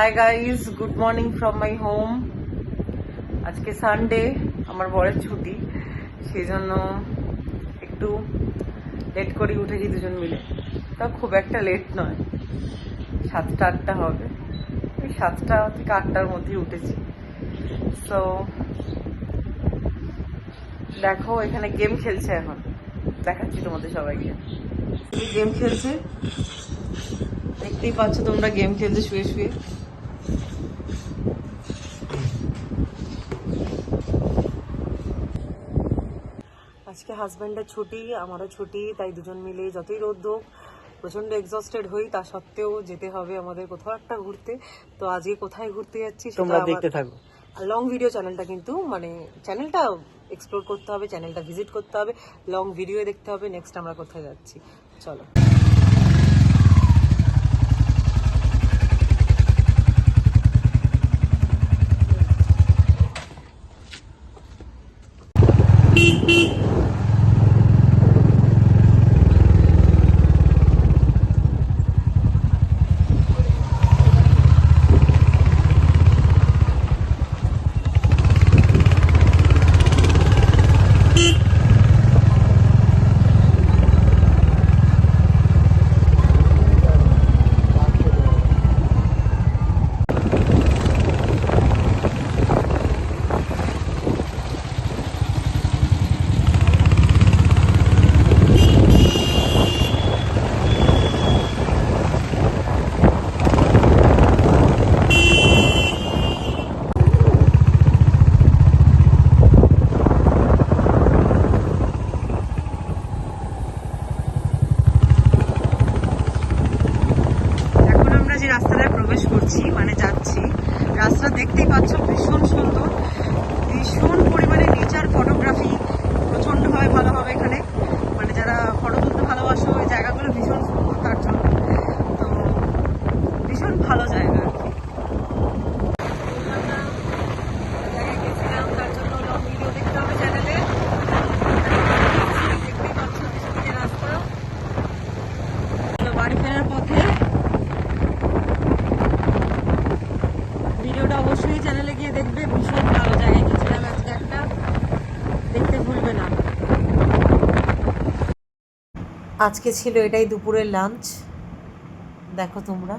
Hi guys, good morning from my home. আজকে Sunday, আমার বরের ছুটি, সেই জন্য একটু লেট করে উঠেছি দুজন মিলে। তা খুব একটা লেট নয়, 7টা-8টা হবে। ওই 7টা থেকে 8টার মধ্যে উঠেছি। তো দেখো, এখানে গেম খেলছে, এখন দেখাচ্ছি তোমাদের সবাইকে। গেম খেলছে, দেখতেই পাচ্ছ তোমরা, গেম খেলছে শুয়ে শুয়ে। আজকে হাজব্যান্ডের ছুটি, আমারও ছুটি, তাই দুজন মিলে যতই রোদ হোক, প্রচন্ড এক্সস্টেড হই, তা সত্ত্বেও যেতে হবে আমাদের কোথাও একটা ঘুরতে। তো আজকে কোথায় ঘুরতে যাচ্ছি তোমরা দেখতে থাকো। লং ভিডিও চ্যানেলটা, কিন্তু মানে চ্যানেলটা এক্সপ্লোর করতে হবে, চ্যানেলটা ভিজিট করতে হবে, লং ভিডিও দেখতে হবে নেক্সট আমরা কোথায় যাচ্ছি। চলো। রাস্তাটায় প্রবেশ করছি, মানে যাচ্ছি, রাস্তা দেখতেই পাচ্ছ ভীষণ সুন্দর, ভীষণ পরিমাণে নেচার ফটোগ্রাফি প্রচণ্ডভাবে ভালো হবে এখানে। মানে যারা ফটো তুলতে ভালোবাসো, ওই জায়গাগুলো ভীষণ সুন্দর, তার জন্য তো ভীষণ ভালো জায়গা আর কি। গেছিলাম, তার জন্য লং ভিডিও দেখতে হবে চ্যানেলে। দেখতেই পাচ্ছ পিছনে রাস্তা। বাড়ি ফেরার পথে ভিডিওটা অবশ্যই চ্যানেলে গিয়ে দেখবে, ভীষণ ভালো জায়গায় গেছিলাম আজকে একটা, দেখতে ভুলবে না। আজকে ছিল এটাই দুপুরের লাঞ্চ, দেখো তোমরা।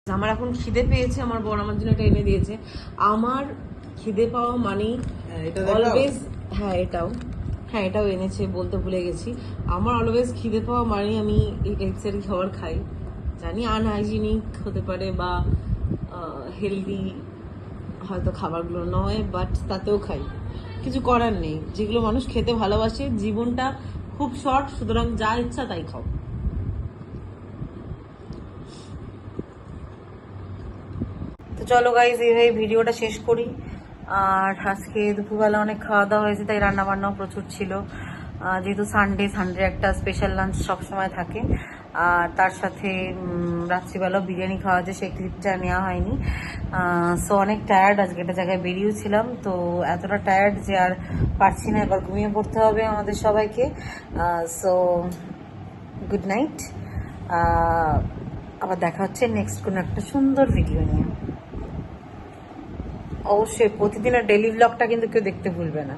আমার এখন খিদে পেয়েছে, আমার বর আমার জন্য এটা এনে দিয়েছে। আমার খিদে পাওয়া মানেই অলওয়েজ, এটাও এনেছে, বলতে ভুলে গেছি। আমার অলওয়েজ খিদে পাওয়া মানেই আমি এই টাইপসের খাবার খাই। জানি আনহাইজিনিক হতে পারে বা হেলদি হয়তো খাবারগুলো নয়, বাট তাতেও খাই, কিছু করার নেই। যেগুলো মানুষ খেতে ভালোবাসে, জীবনটা খুব শর্ট, সুতরাং যা ইচ্ছা তাই খাও। তো চলো গাইজ, এইভাবে ভিডিওটা শেষ করি। আর আজকে দুপুরবেলা অনেক খাওয়া দাওয়া হয়েছে, তাই রান্না বান্নাও প্রচুর ছিল। যেহেতু সানডে একটা স্পেশাল লাঞ্চ সবসময় থাকে। আর তার সাথে রাত্রিবেলাও বিরিয়ানি খাওয়া যায়, সেই ক্লিপটা নেওয়া হয়নি। সো অনেক টায়ার্ড, আজকে একটা জায়গায় বেরিয়েছিলাম, তো এতটা টায়ার্ড যে আর পারছি না, এবার ঘুমিয়ে পড়তে হবে আমাদের সবাইকে। সো গুড নাইট, আবার দেখা হচ্ছে নেক্সট কোনো একটা সুন্দর ভিডিও নিয়ে। অবশ্যই প্রতিদিনের ডেইলি ব্লগটা কিন্তু কেউ দেখতে ভুলবে না।